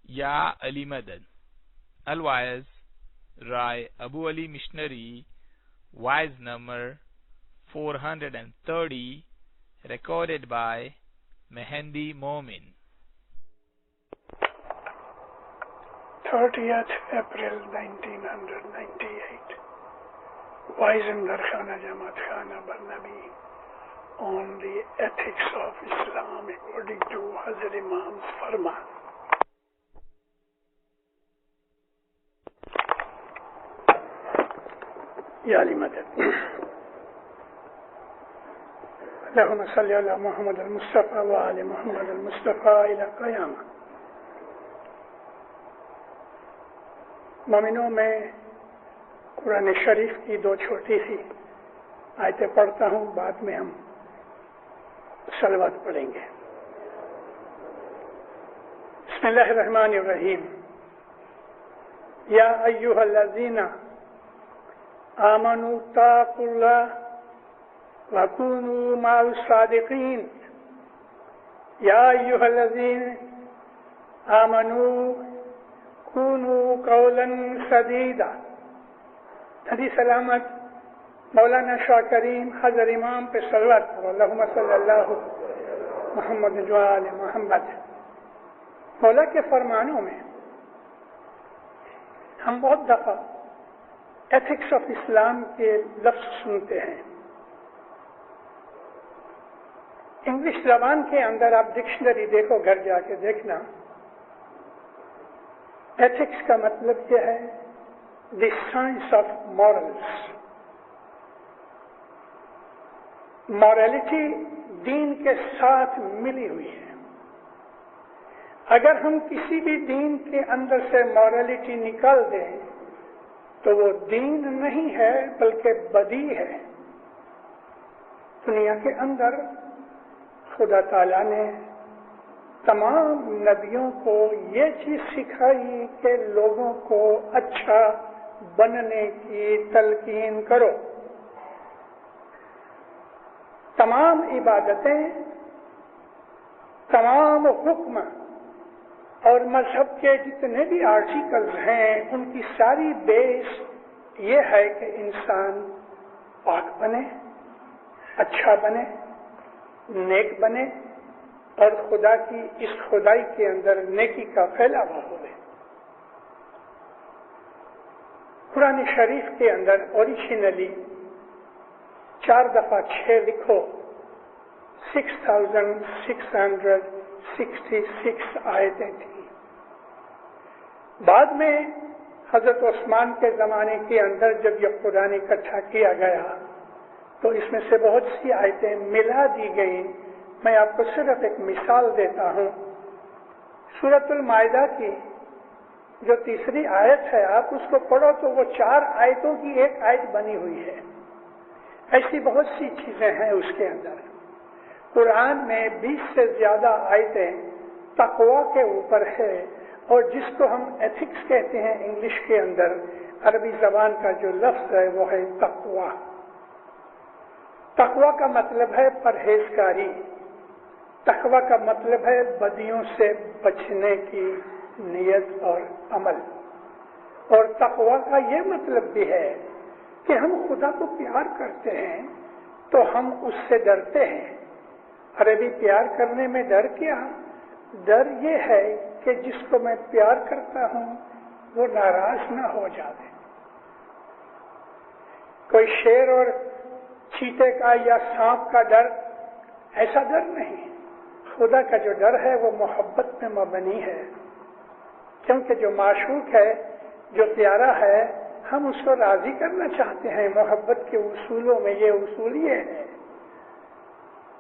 Ya Ali Madad. Otherwise, Rai Abu Ali Missionary, wise number 430, recorded by Mehendi Momin. 30th April 1998. Waisengar Khana Jamaat Khana Barnabi on the ethics of Islam according to Hazrat Imam's Farman. Ya Ali Madad. اللهم صل على محمد المصطفى وعلى محمد المصطفى إلى قيامة. مومنوں میں قرآن شریف کی دو چھوٹی سی آیتیں پڑھتا ہوں، بعد میں ہم صلوات پڑھیں گے. بسم اللہ الرحمن الرحیم. یا ایھا الذین آمنوا اتقوا اللہ وکونوا مع الصادقین. یا ایھا الذین آمنوا کونوا قولا سدیدا. حدیث سلامت مولانا شاہ کریم حضرت امام پہ صلوات پڑھو. اللہم صلی اللہ محمد وعلی محمد. مولا کے فرمانوں میں ہم بہت دفعہ ایتھکس آف اسلام کے لفظ سنتے ہیں. انگلش زبان کے اندر آپ ڈکشنری دیکھو، گھر جا کے دیکھنا. ایتھکس کا مطلب یہ ہے دی سائنس آف مورلس. مورالٹی دین کے ساتھ ملی ہوئی ہے. اگر ہم کسی بھی دین کے اندر سے مورالٹی نکال دیں تو وہ دین نہیں ہے بلکہ بدی ہے. دنیا کے اندر خدا تعالیٰ نے تمام نبیوں کو یہ چیز سکھائی کہ لوگوں کو اچھا بننے کی تلقین کرو. تمام عبادتیں، تمام حکم اور مذہب کے جتنے بھی آرٹیکلز ہیں ان کی ساری بیس یہ ہے کہ انسان پاک بنے، اچھا بنے، نیک بنے اور خدا کی اس خدائی کے اندر نیکی کا پھیلاوا ہوئے. قرآن شریف کے اندر اوریجنلی 4 دفعہ 6 لکھو 6666 آیتیں تھیں. بعد میں حضرت عثمان کے زمانے کے اندر جب یہ قرآن اکٹھا کیا گیا تو اس میں سے بہت سی آیتیں ملا دی گئیں. میں آپ کو صرف ایک مثال دیتا ہوں. سورۃ المائدہ کی جو 3 آیت ہے، آپ اس کو پڑھو تو وہ 4 آیتوں کی ایک آیت بنی ہوئی ہے. ایسی بہت سی چیزیں ہیں اس کے اندر. قرآن میں 20 سے زیادہ آیتیں تقویٰ کے اوپر ہے، اور جس کو ہم ایتھکس کہتے ہیں انگلش کے اندر، عربی زبان کا جو لفظ ہے وہ ہے تقویٰ. تقویٰ کا مطلب ہے پرہیزگاری. تقویٰ کا مطلب ہے بدیوں سے بچنے کی نیت اور عمل. اور تقویٰ کا یہ مطلب بھی ہے کہ ہم خدا کو پیار کرتے ہیں تو ہم اس سے ڈرتے ہیں. عربی پیار کرنے میں ڈر کیا؟ ڈر یہ ہے کہ جس کو میں پیار کرتا ہوں وہ ناراض نہ ہو جائے. کوئی شیر اور چیتے کا یا سانپ کا ڈر ایسا ڈر نہیں. خدا کا جو ڈر ہے وہ محبت میں مبنی ہے، کیونکہ جو معشوق ہے، جو پیارا ہے، ہم اس کو راضی کرنا چاہتے ہیں. محبت کے اصولوں میں یہ اصول یہ ہے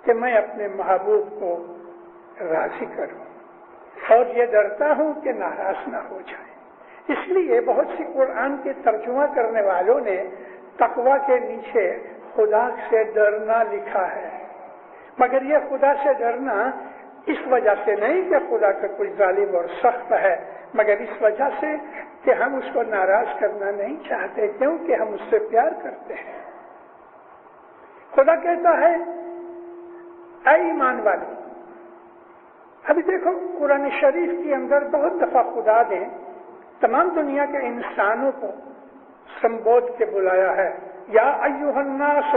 کہ میں اپنے محبوب کو راضی کروں اور یہ ڈرتا ہوں کہ ناراض نہ ہو جائے. اس لیے بہت سی قرآن کے ترجمہ کرنے والوں نے تقویٰ کے نیچے خدا سے ڈرنا لکھا ہے. مگر یہ خدا سے ڈرنا اس وجہ سے نہیں کہ خدا کا کوئی ظالم اور سخت ہے، مگر اس وجہ سے کہ ہم اس کو ناراض کرنا نہیں چاہتے، کیونکہ ہم اس سے پیار کرتے ہیں. خدا کہتا ہے اے ایمان والو ابھی دیکھو قرآن شریف کے اندر بہت دفعہ خدا نے تمام دنیا کے انسانوں کو سمبودھ کے بلایا ہے، یا ایھا الناس،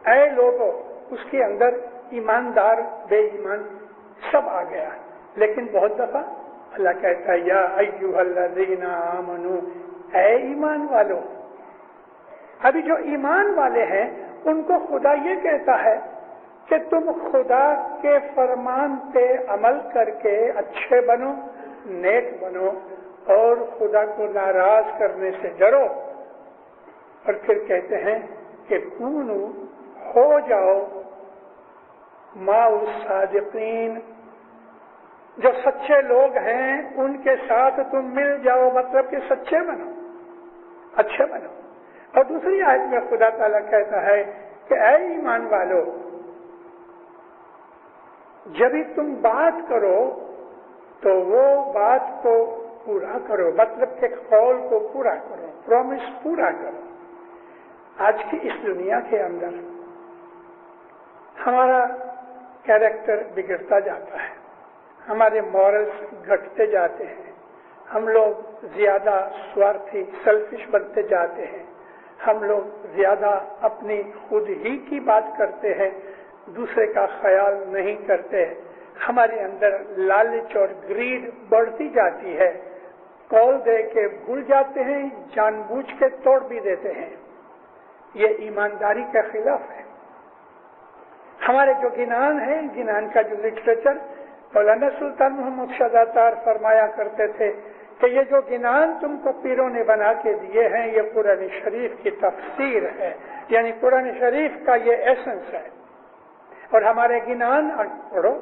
اے لوگو، اس کے اندر ایماندار بے ایمان سب آ گیا، لیکن بہت دفعہ اللہ کہتا ہے یا ایھا الذین آمنوا، اے ایمان والو۔ ابھی جو ایمان والے ہیں ان کو خدا یہ کہتا ہے کہ تم خدا کے فرمان پہ عمل کر کے اچھے بنو، نیک بنو، اور خدا کو ناراض کرنے سے ڈرو۔ اور پھر کہتے ہیں کہ کونو، ہو جاؤ، مع الصادقین، جو سچے لوگ ہیں ان کے ساتھ تم مل جاؤ، مطلب کہ سچے بنو، اچھے بنو۔ اور دوسری آیت میں خدا تعالیٰ کہتا ہے کہ اے ایمان والو، جب بھی تم بات کرو تو وہ بات کو پورا کرو، مطلب کہ قول کو پورا کرو، پرومس پورا کرو۔ آج کی اس دنیا کے اندر ہمارا کیریکٹر بگڑتا جاتا ہے، ہمارے مورلز گھٹتے جاتے ہیں، ہم لوگ زیادہ سوارتھی، سیلفش بنتے جاتے ہیں، ہم لوگ زیادہ اپنی خود ہی کی بات کرتے ہیں، دوسرے کا خیال نہیں کرتے، ہمارے اندر لالچ اور گریڈ بڑھتی جاتی ہے، کال دے کے بھول جاتے ہیں، جان بوجھ کے توڑ بھی دیتے ہیں۔ یہ ایمانداری کے خلاف ہے۔ ہمارے جو گنان ہیں، گنان کا جو لٹریچر، مولانا سلطان محمد شہزاد فرمایا کرتے تھے کہ یہ جو گنان تم کو پیروں نے بنا کے دیے ہیں یہ قرآن شریف کی تفسیر ہے، یعنی قرآن شریف کا یہ ایسنس ہے۔ اور ہمارے گنان پڑھو،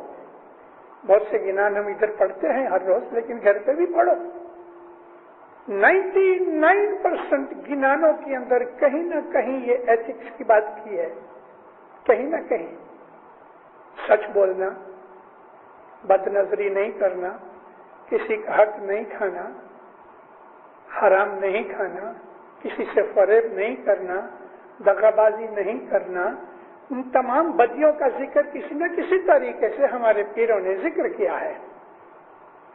بہت سے گنان ہم ادھر پڑھتے ہیں ہر روز، لیکن گھر پہ بھی پڑھو۔ 99% گنانوں کے اندر کہیں نہ کہیں یہ ایتھکس کی بات کی ہے، کہیں نہ کہیں۔ سچ بولنا، بد نظری نہیں کرنا، کسی کا حق نہیں کھانا، حرام نہیں کھانا، کسی سے فریب نہیں کرنا، دغا بازی نہیں کرنا، ان تمام بدیوں کا ذکر کسی نہ کسی طریقے سے ہمارے پیروں نے ذکر کیا ہے۔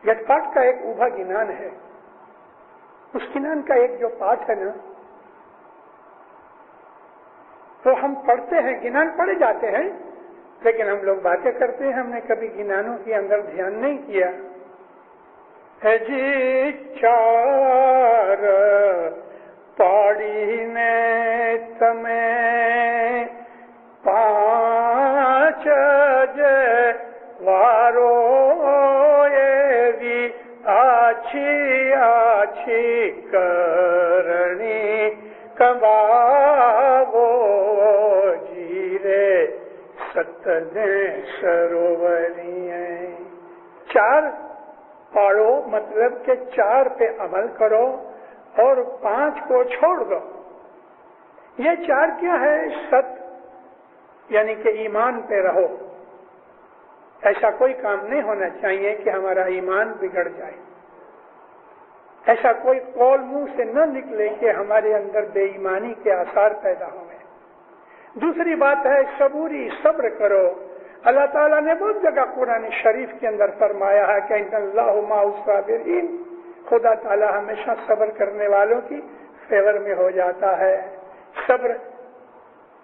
گٹ پاٹ کا ایک اوبھا گنان ہے، اس گنان کا ایک جو پاٹ ہے نا، تو ہم پڑھتے ہیں، گنان پڑھے جاتے ہیں، لیکن ہم لوگ باتیں کرتے ہیں، ہم نے کبھی گنانوں کے اندر دھیان نہیں کیا۔ ہے جی چار پاڑی نے تمہیں پانچ وارو بھی آچھی آچھی کرنی کباو جیرے ستنے سروری ہیں۔ چار پاڑو مطلب کہ چار پہ عمل کرو اور 5 کو چھوڑ دو۔ یہ 4 کیا ہے؟ ست، یعنی کہ ایمان پہ رہو۔ ایسا کوئی کام نہیں ہونا چاہیے کہ ہمارا ایمان بگڑ جائے، ایسا کوئی قول منہ سے نہ نکلے کہ ہمارے اندر بے ایمانی کے آثار پیدا ہوئے۔ دوسری بات ہے صبوری، صبر کرو۔ اللہ تعالیٰ نے بہت جگہ قرآن شریف کے اندر فرمایا ہے کہ ان اللہ مع الصابرین، خدا تعالیٰ ہمیشہ صبر کرنے والوں کی فیور میں ہو جاتا ہے۔ صبر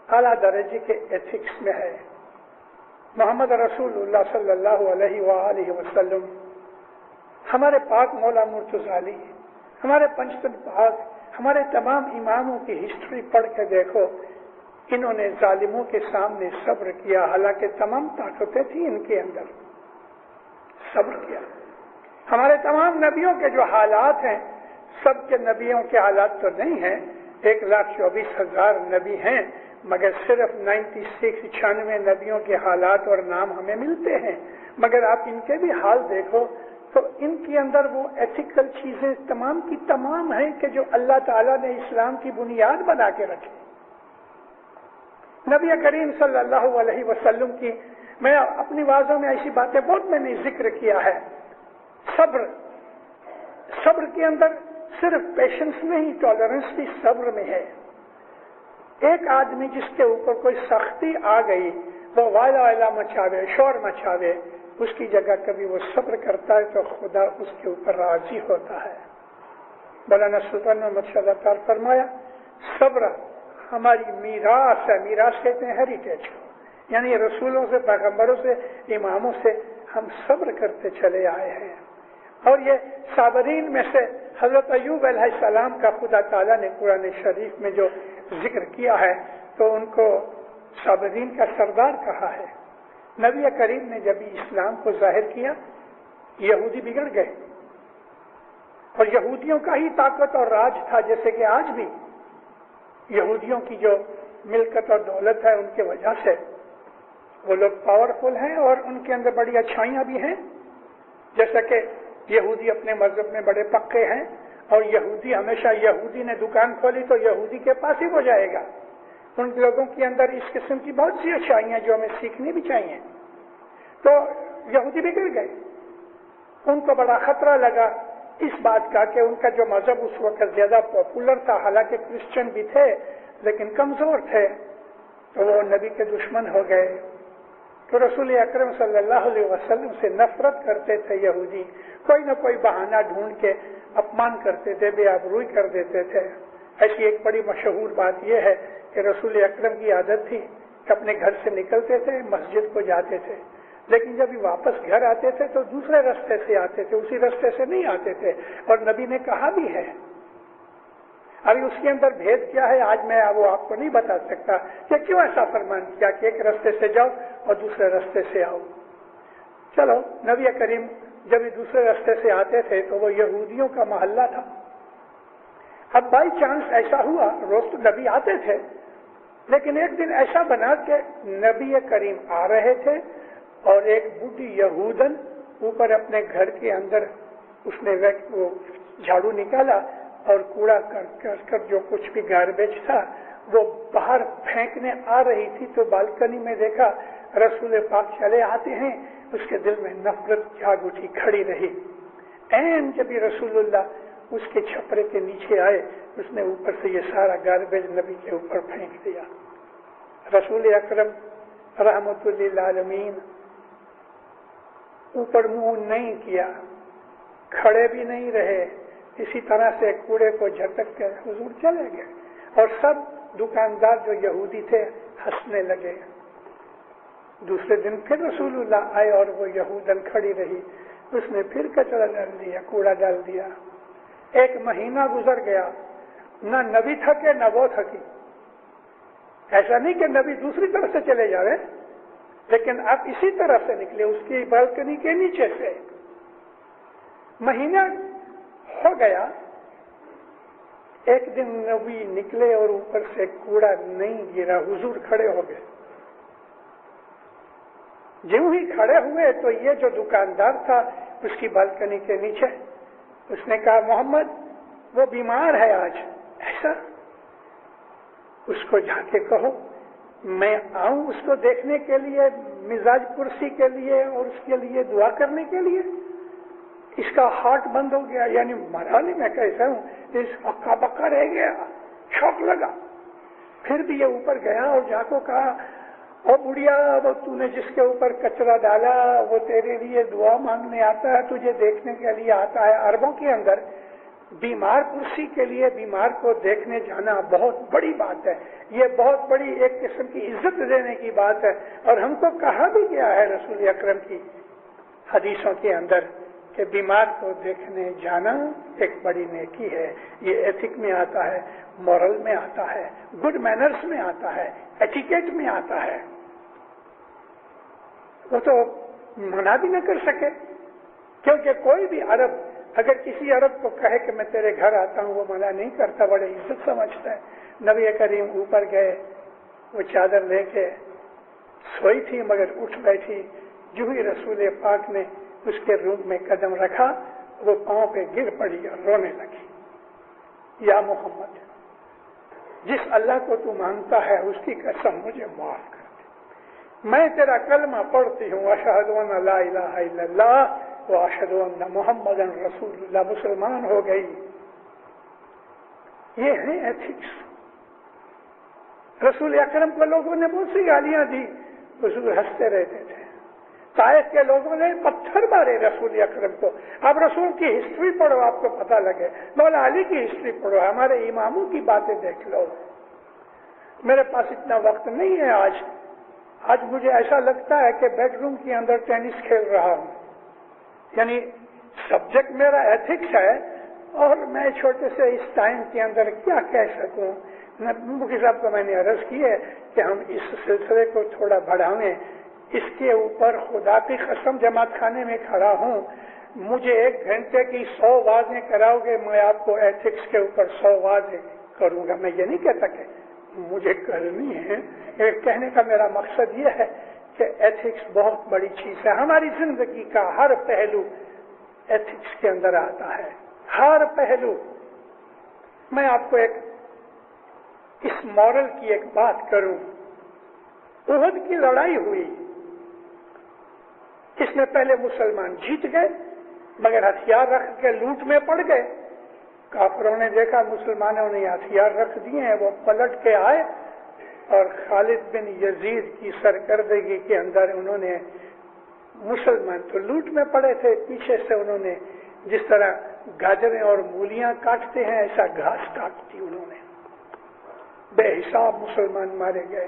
اعلیٰ درجے کے ایتھکس میں ہے۔ محمد رسول اللہ صلی اللہ علیہ وآلہ وسلم، ہمارے پاک مولا مرتضی علی، ہمارے پنجتن پاک، ہمارے تمام اماموں کی ہسٹری پڑھ کے دیکھو، انہوں نے ظالموں کے سامنے صبر کیا، حالانکہ تمام طاقتیں تھیں ان کے اندر، صبر کیا۔ ہمارے تمام نبیوں کے جو حالات ہیں، سب کے نبیوں کے حالات تو نہیں ہیں، 1,24,000 نبی ہیں، مگر صرف 96 نبیوں کے حالات اور نام ہمیں ملتے ہیں، مگر آپ ان کے بھی حال دیکھو تو ان کے اندر وہ ایتھیکل چیزیں تمام کی تمام ہیں کہ جو اللہ تعالیٰ نے اسلام کی بنیاد بنا کے رکھی۔ نبی کریم صلی اللہ علیہ وسلم کی، میں اپنی وعظوں میں ایسی باتیں بہت میں نے ذکر کیا ہے۔ صبر، صبر کے اندر صرف پیشنس نہیں، ٹالرنس بھی صبر میں ہے۔ ایک آدمی جس کے اوپر کوئی سختی آ گئی، وہ وائلا وائلا مچاوے، شور مچاوے، اس کی جگہ کبھی وہ صبر کرتا ہے تو خدا اس کے اوپر راضی ہوتا ہے۔ مولانا سلطان محمد شاہ تعالیٰ فرمایا صبر ہماری میراث ہے، میراث کہتے ہیں ہیریٹیج کو، یعنی رسولوں سے، پیغمبروں سے، اماموں سے ہم صبر کرتے چلے آئے ہیں۔ اور یہ صابرین میں سے حضرت ایوب علیہ السلام کا خدا تعالیٰ نے قرآن شریف میں جو ذکر کیا ہے تو ان کو صابرین کا سردار کہا ہے۔ نبی کریم نے جب اسلام کو ظاہر کیا یہودی بگڑ گئے، اور یہودیوں کا ہی طاقت اور راج تھا، جیسے کہ آج بھی یہودیوں کی جو ملکت اور دولت ہے ان کی وجہ سے وہ لوگ پاورفل ہیں اور ان کے اندر بڑی اچھائیاں بھی ہیں، جیسا کہ یہودی اپنے مذہب میں بڑے پکے ہیں، اور یہودی ہمیشہ، یہودی نے دکان کھولی تو یہودی کے پاس ہی ہو جائے گا۔ ان لوگوں کے اندر اس قسم کی بہت سی اچھائیاں جو ہمیں سیکھنی بھی چاہیے۔ تو یہودی بگڑ گئے، ان کو بڑا خطرہ لگا اس بات کا کہ ان کا جو مذہب اس وقت زیادہ پاپولر تھا، حالانکہ کرسچن بھی تھے لیکن کمزور تھے، تو وہ نبی کے دشمن ہو گئے۔ تو رسول اکرم صلی اللہ علیہ وسلم سے نفرت کرتے تھے یہودی، کوئی نہ کوئی بہانہ ڈھونڈ کے اپمان کرتے تھے، بے آبروئی کر دیتے تھے۔ ایسی ایک بڑی مشہور بات یہ ہے کہ رسول اکرم کی عادت تھی کہ اپنے گھر سے نکلتے تھے، مسجد کو جاتے تھے، لیکن جب واپس گھر آتے تھے تو دوسرے راستے سے آتے تھے، اسی راستے سے نہیں آتے تھے، اور نبی نے کہا بھی ہے۔ ابھی اس کے اندر بھید کیا ہے آج میں وہ آپ کو نہیں بتا سکتا کہ کیوں ایسا فرمان کیا کہ ایک راستے سے جاؤ اور دوسرے راستے سے آؤ۔ چلو، نبی کریم جب دوسرے راستے سے آتے تھے تو وہ یہودیوں کا محلہ تھا۔ اب بائی چانس ایسا ہوا، روز تو نبی آتے تھے، لیکن ایک دن ایسا بنا کہ نبی کریم آ رہے تھے اور ایک بوڑھی یہودن اوپر اپنے گھر کے اندر اس نے وہ جھاڑو نکالا اور کوڑا کر جو کچھ بھی گاربیج تھا وہ باہر پھینکنے آ رہی تھی، تو بالکنی میں دیکھا رسول پاک چلے آتے ہیں، اس کے دل میں نفرت جاگ اٹھی، کھڑی رہی۔ این جب رسول اللہ اس کے چھپرے کے نیچے آئے، اس نے اوپر سے یہ سارا گاربیج نبی کے اوپر پھینک دیا۔ رسول اکرم رحمت للعالمین اوپر منہ نہیں کیا، کھڑے بھی نہیں رہے، اسی طرح سے کوڑے کو جھٹک کے حضور چلے گئے، اور سب دکاندار جو یہودی تھے ہنسنے لگے۔ دوسرے دن پھر رسول اللہ آئے اور وہ یہودن کھڑی رہی، اس نے پھر کچرا ڈال دیا، کوڑا ڈال دیا۔ ایک مہینہ گزر گیا، نہ نبی تھکے نہ وہ تھکی۔ ایسا نہیں کہ نبی دوسری طرف سے چلے جا رہے، لیکن اب اسی طرح سے نکلے، اس کی بالکنی کے نیچے سے۔ مہینہ ہو گیا، ایک دن نبی نکلے اور اوپر سے کوڑا نہیں گرا، حضور کھڑے ہو گئے۔ جیوں ہی کھڑے ہوئے تو یہ جو دکاندار تھا اس کی بالکنی کے نیچے، اس نے کہا محمد وہ بیمار ہے آج۔ ایسا؟ اس کو جا کے کہو میں آؤں اس کو دیکھنے کے لیے، مزاج پرسی کے لیے اور اس کے لیے دعا کرنے کے لیے۔ اس کا ہارٹ بند ہو گیا، یعنی مرا نہیں، میں کیسا ہوں، اس اکا بکا رہ گیا، شوق لگا۔ پھر بھی یہ اوپر گیا اور جا کو کہا او بڑھیا، وہ تو نے جس کے اوپر کچرا ڈالا وہ تیرے لیے دعا مانگنے آتا ہے، تجھے دیکھنے کے لیے آتا ہے۔ عربوں کے اندر بیمار پرسی کے لیے بیمار کو دیکھنے جانا بہت بڑی بات ہے، یہ بہت بڑی ایک قسم کی عزت دینے کی بات ہے، اور ہم کو کہا بھی گیا ہے رسول اکرم کی حدیثوں کے اندر کہ بیمار کو دیکھنے جانا ایک بڑی نیکی ہے۔ یہ ایتھک میں آتا ہے، مورل میں آتا ہے، گڈ مینرز میں آتا ہے، ایٹیکیٹ میں آتا ہے۔ وہ تو منع بھی نہ کر سکے، کیونکہ کوئی بھی عرب اگر کسی عرب کو کہے کہ میں تیرے گھر آتا ہوں وہ منع نہیں کرتا، بڑے عزت سمجھتا ہے۔ نبی کریم اوپر گئے، وہ چادر لے کے سوئی تھی مگر اٹھ بیٹھی، جو ہی رسول پاک نے اس کے روم میں قدم رکھا وہ پاؤں پہ گر پڑی اور رونے لگی۔ یا محمد، جس اللہ کو تو مانتا ہے اس کی قسم مجھے معاف کر دے، میں تیرا کلمہ پڑھتی ہوں، اشہد ان لا الہ الا اللہ واشہد ان محمد رسول اللہ، مسلمان ہو گئی۔ یہ ہے ایتھکس۔ رسول اکرم کو لوگوں نے بہت سی گالیاں دی، حضور ہنستے رہتے تھے، طائف کے لوگوں نے پتھر مارے رسول اکرم کو. اب رسول کی ہسٹری پڑھو, آپ کو پتہ لگے. مولا علی کی ہسٹری پڑھو, ہمارے اماموں کی باتیں دیکھ لو. میرے پاس اتنا وقت نہیں ہے آج مجھے ایسا لگتا ہے کہ بیڈ روم کے اندر ٹینس کھیل رہا ہوں. یعنی سبجیکٹ میرا ایتھکس ہے اور میں چھوٹے سے اس ٹائم کے اندر کیا کہہ سکوں. مفتی صاحب کو میں نے عرض کی ہے کہ ہم اس سلسلے کو تھوڑا بڑھائیں. اس کے اوپر خدا کی قسم جماعت خانے میں کھڑا ہوں, مجھے 1 گھنٹے کی 100 واضح کراؤ گے, میں آپ کو ایتھکس کے اوپر 100 واضح کروں گا. میں یہ نہیں کہتا کہ مجھے کرنی ہے, کہنے کا میرا مقصد یہ ہے کہ ایتھکس بہت بڑی چیز ہے. ہماری زندگی کا ہر پہلو ایتھکس کے اندر آتا ہے, ہر پہلو. میں آپ کو اس مورل کی ایک بات کروں. احد کی لڑائی ہوئی, اس میں پہلے مسلمان جیت گئے مگر ہتھیار رکھ کے لوٹ میں پڑ گئے. کافروں نے دیکھا مسلمانوں نے ہتھیار رکھ دیے ہیں, وہ پلٹ کے آئے اور خالد بن یزید کی سرکردگی کے اندر انہوں نے, مسلمان تو لوٹ میں پڑے تھے, پیچھے سے انہوں نے جس طرح گاجریں اور مولیاں کاٹتے ہیں ایسا گھاس کاٹ دی انہوں نے. بے حساب مسلمان مارے گئے.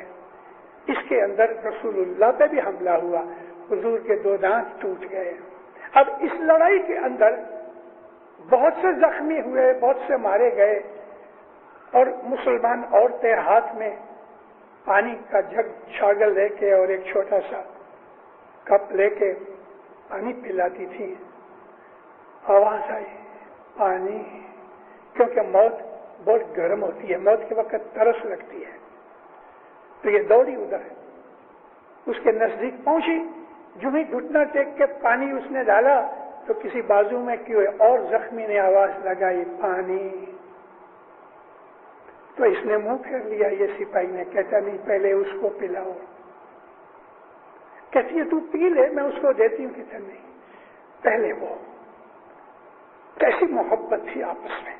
اس کے اندر رسول اللہ پہ بھی حملہ ہوا, حضور کے 2 دانت ٹوٹ گئے. اب اس لڑائی کے اندر بہت سے زخمی ہوئے, بہت سے مارے گئے, اور مسلمان عورتیں ہاتھ میں پانی کا جگ چھاگل لے کے اور ایک چھوٹا سا کپ لے کے پانی پلاتی تھی. آواز آئی پانی, کیونکہ موت بہت گرم ہوتی ہے, موت کے وقت ترس لگتی ہے. تو یہ دوڑی ادھر ہے, اس کے نزدیک پہنچی, جو ہی گھٹنا ٹیک کے پانی اس نے ڈالا تو کسی بازو میں کیوں اور زخمی نے آواز لگائی پانی. تو اس نے منہ پھیر لیا, یہ سپاہی نے. کہتا نہیں پہلے اس کو پلاؤ. کہتی ہے تو پی لے, میں اس کو دیتی ہوں. کہتا نہیں پہلے وہ. کیسی محبت تھی آپس میں.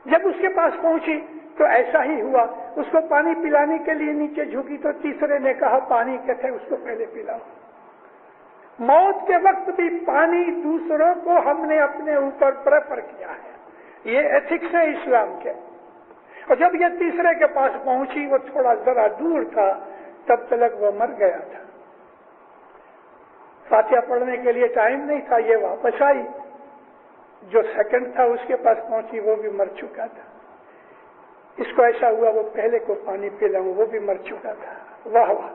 جب اس کے پاس پہنچی تو ایسا ہی ہوا, اس کو پانی پلانے کے لیے نیچے جھکی تو تیسرے نے کہا پانی, کہتے اس کو پہلے پلاؤ. موت کے وقت بھی پانی دوسروں کو ہم نے اپنے اوپر پریفر کیا ہے. یہ ایتھکس ہے اسلام کے. اور جب یہ تیسرے کے پاس پہنچی, وہ تھوڑا ذرا دور تھا, تب تک وہ مر گیا تھا. فاتحہ پڑھنے کے لیے ٹائم نہیں تھا, یہ واپس آئی. جو سیکنڈ تھا اس کے پاس پہنچی, وہ بھی مر چکا تھا. اس کو ایسا ہوا وہ پہلے کو پانی پلاؤں, وہ بھی مر چکا تھا. واہ واہ,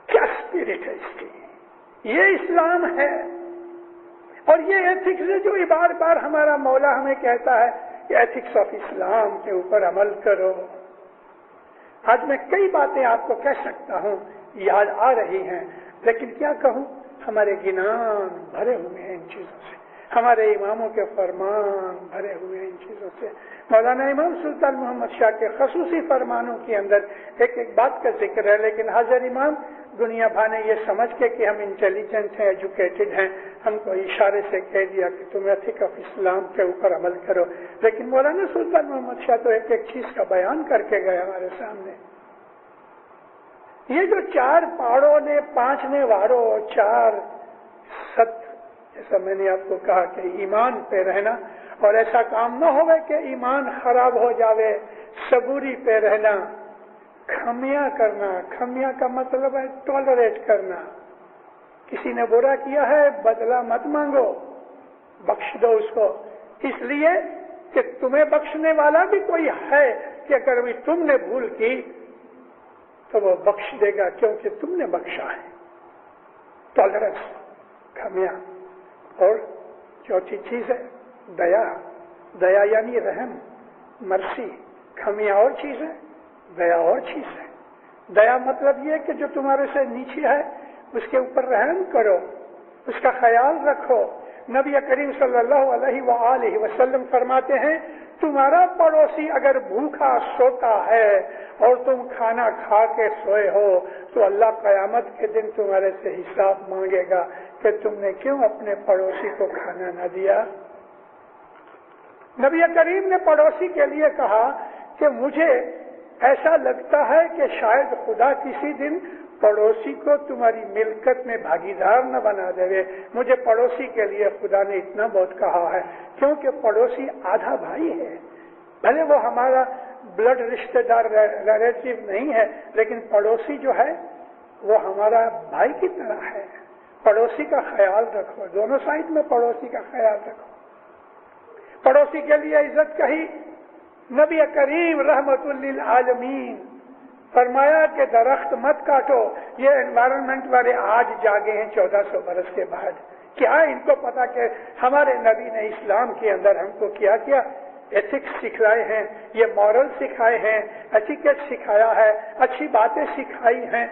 کیا اسپرٹ ہے اس کی. یہ اسلام ہے, اور یہ ایتھکس ہے جو بار بار ہمارا مولا ہمیں کہتا ہے کہ ایتھکس آف اسلام کے اوپر عمل کرو. آج میں کئی باتیں آپ کو کہہ سکتا ہوں, یاد آ رہی ہیں, لیکن کیا کہوں, ہمارے گنان بھرے ہوئے ہیں ان چیزوں سے, ہمارے اماموں کے فرمان بھرے ہوئے ہیں ان چیزوں سے. مولانا امام سلطان محمد شاہ کے خصوصی فرمانوں کے اندر ایک بات کا ذکر ہے, لیکن حاضر امام دنیا بھر نے یہ سمجھ کے کہ ہم انٹیلیجنٹ ہیں, ایجوکیٹڈ ہیں, ہم کو اشارے سے کہہ دیا کہ تم ایتھک آف اسلام کے اوپر عمل کرو. لیکن مولانا سلطان محمد شاہ تو ایک ایک چیز کا بیان کر کے گئے ہمارے سامنے. یہ جو 4 پہاڑوں نے 5 نے وارو 4 ست, جیسا میں نے آپ کو کہا کہ ایمان پہ رہنا, اور ایسا کام نہ ہوئے کہ ایمان خراب ہو جاوے, صبوری پہ رہنا, کھمیاں کرنا. کھمیاں کا مطلب ہے ٹالریٹ کرنا. کسی نے برا کیا ہے, بدلہ مت مانگو, بخش دو اس کو, اس لیے کہ تمہیں بخشنے والا بھی کوئی ہے کہ اگر بھی تم نے بھول کی تو وہ بخش دے گا, کیونکہ تم نے بخشا ہے. ٹالرنس, کھمیاں. اور چوتھی چیز ہے دیا. دیا یعنی رحم, مرسی. کھمیاں اور چیز ہے, دیا اور چیز ہے. دیا مطلب یہ کہ جو تمہارے سے نیچے ہے اس کے اوپر رحم کرو, اس کا خیال رکھو. نبی کریم صلی اللہ علیہ وآلہ وسلم فرماتے ہیں تمہارا پڑوسی اگر بھوکا سوتا ہے اور تم کھانا کھا کے سوئے ہو تو اللہ قیامت کے دن تمہارے سے حساب مانگے گا کہ تم نے کیوں اپنے پڑوسی کو کھانا نہ دیا. نبی کریم نے پڑوسی کے لیے کہا کہ مجھے ایسا لگتا ہے کہ شاید خدا کسی دن پڑوسی کو تمہاری ملکت میں بھاگیدار نہ بنا دے. مجھے پڑوسی کے لیے خدا نے اتنا بہت کہا ہے، کیونکہ پڑوسی آدھا بھائی ہے. بھلے وہ ہمارا بلڈ رشتہ دار ریلیٹو نہیں ہے، لیکن پڑوسی جو ہے وہ ہمارا بھائی کی طرح ہے. پڑوسی کا خیال رکھو، دونوں سائڈ میں پڑوسی کا خیال رکھو. پڑوسی کے لیے عزت کہی. نبی کریم رحمت للعالمین فرمایا کہ درخت مت کاٹو. یہ انوائرمنٹ والے آج جاگے ہیں 1400 برس کے بعد. کیا ان کو پتا کہ ہمارے نبی نے اسلام کے اندر ہم کو کیا کیا ایتھکس سکھائے ہیں، یہ مورل سکھائے ہیں، ایٹیکیٹ سکھایا ہے، اچھی باتیں سکھائی ہیں.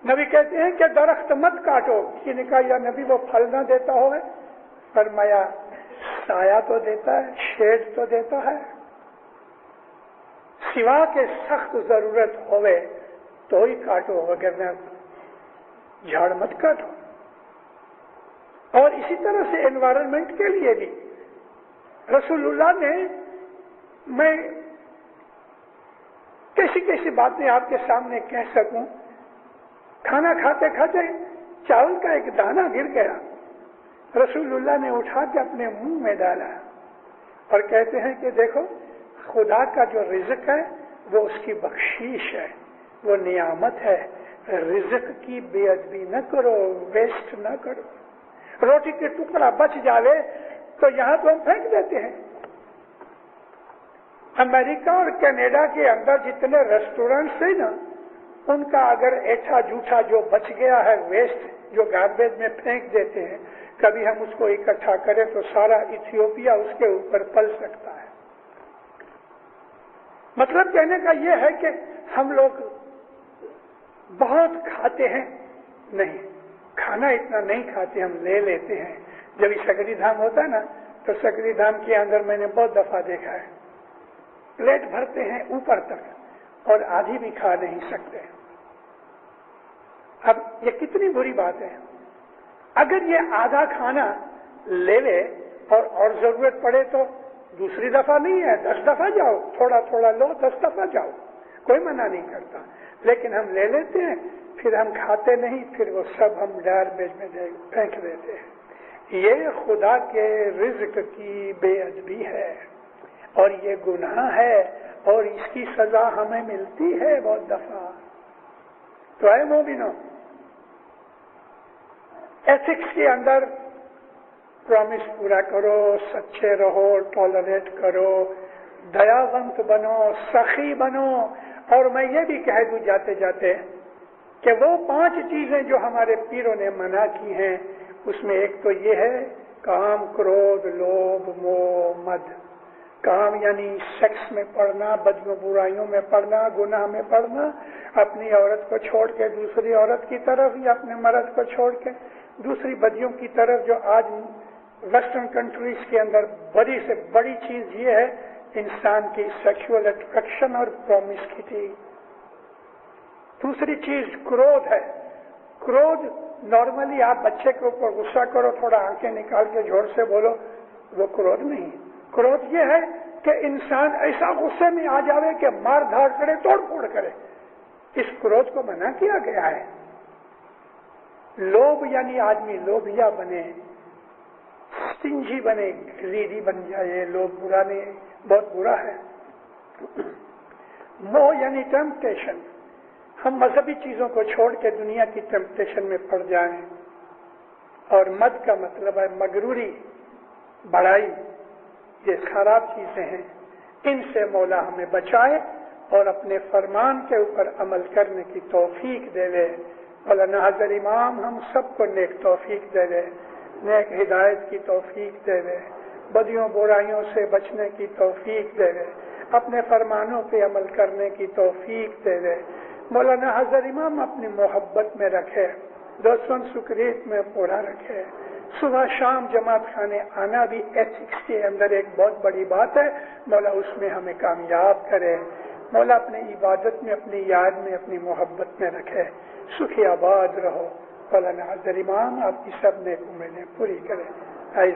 نبی کہتے ہیں کہ درخت مت کاٹو. کسی نے کہا یا نبی وہ پھل نہ دیتا ہو؟ فرمایا سایہ تو دیتا ہے، شیڈ تو دیتا ہے. سوا کے سخت ضرورت ہوئے تو ہی کاٹو، وغیرہ جھاڑ مت کاٹو. اور اسی طرح سے انوائرمنٹ کے لیے بھی رسول اللہ نے، میں کیسی کیسی باتیں آپ کے سامنے کہہ سکوں. کھانا کھاتے کھاتے چاول کا ایک دانہ گر گیا، رسول اللہ نے اٹھا کے اپنے منہ میں ڈالا اور کہتے ہیں کہ دیکھو خدا کا جو رزق ہے وہ اس کی بخشیش ہے، وہ نعمت ہے. رزق کی بے ادبی نہ کرو، ویسٹ نہ کرو. روٹی کے ٹکڑا بچ جاوے تو یہاں تو ہم پھینک دیتے ہیں. امریکہ اور کینیڈا کے اندر جتنے ریسٹورینٹس ہیں نا، ان کا اگر ایٹھا جھوٹا جو بچ گیا ہے ویسٹ، جو گاربیج میں پھینک دیتے ہیں، کبھی ہم اس کو اکٹھا کریں تو سارا ایتھیوپیا اس کے اوپر پل سکتا ہے. مطلب کہنے کا یہ ہے کہ ہم لوگ بہت کھاتے ہیں. نہیں، کھانا اتنا نہیں کھاتے، ہم لے لیتے ہیں. جب یہ سگری دھام ہوتا ہے نا، تو سگری دھام کے اندر میں نے بہت دفعہ دیکھا ہے، پلیٹ بھرتے ہیں اوپر تک اور آدھی بھی کھا نہیں سکتے. اب یہ کتنی بری بات ہے. اگر یہ آدھا کھانا لے لے اور ضرورت پڑے تو دوسری دفعہ نہیں ہے، 10 دفعہ جاؤ، تھوڑا تھوڑا لو، 10 دفعہ جاؤ، کوئی منع نہیں کرتا. لیکن ہم لے لیتے ہیں، پھر ہم کھاتے نہیں، پھر وہ سب ہم گاربیج میں پھینک دیتے ہیں. یہ خدا کے رزق کی بے ادبی ہے اور یہ گناہ ہے اور اس کی سزا ہمیں ملتی ہے بہت دفعہ. تو اے مومنو، ایتھکس کے اندر پرومس پورا کرو، سچے رہو، ٹالریٹ کرو، دیاونت بنو، سخی بنو. اور میں یہ بھی کہہ دوں جاتے جاتے کہ وہ 5 چیزیں جو ہمارے پیروں نے منع کی ہیں، اس میں ایک تو یہ ہے کام، کرودھ، لوبھ، موہ، مد. کام یعنی سیکس میں پڑنا، بدیوں برائیوں میں پڑنا، گناہ میں پڑنا، اپنی عورت کو چھوڑ کے دوسری عورت کی طرف یا اپنے مرد کو چھوڑ کے دوسری بدیوں کی طرف، جو آج ویسٹرن کنٹریز کے اندر بڑی سے بڑی چیز یہ ہے انسان کی سیکشول اٹریکشن اور پرومسکیوٹی. دوسری چیز کرودھ ہے. کرودھ نارملی آپ بچے کے اوپر غصہ کرو، تھوڑا آنکھیں نکال کے زور سے بولو، وہ کرودھ نہیں. کرودھ یہ ہے کہ انسان ایسا غصے میں آ جاوے کہ مار دھاڑ کرے، توڑ پھوڑ کرے. اس کرودھ کو منع کیا گیا ہے. لوبھ یعنی آدمی لوبھیا بنے، سٹنجی بنے، گریڈی بن جائے. لوبھ برا نہیں، بہت برا ہے. موہ یعنی ٹیمپٹیشن، ہم مذہبی چیزوں کو چھوڑ کے دنیا کی ٹیمپٹیشن میں پڑ جائیں. اور مد کا مطلب ہے مغروری، بڑائی. یہ خراب چیزیں ہیں، ان سے مولا ہمیں بچائے اور اپنے فرمان کے اوپر عمل کرنے کی توفیق دے دے. مولانا حضرت امام ہم سب کو نیک توفیق دے دے، نیک ہدایت کی توفیق دے دے، بدیوں برائیوں سے بچنے کی توفیق دے دے، اپنے فرمانوں پہ عمل کرنے کی توفیق دے دے. مولانا حضرت امام اپنی محبت میں رکھے، دوستوں سکریت میں پورا رکھے. صبح شام جماعت خانے آنا بھی ایتھکس کے اندر ایک بہت بڑی بات ہے. مولا اس میں ہمیں کامیاب کرے. مولا اپنے عبادت میں، اپنی یاد میں، اپنی محبت میں رکھے. سکھی آباد رہو. مولانا حضرت امام آپ کی سب نیک امیدیں پوری کرے. آئیے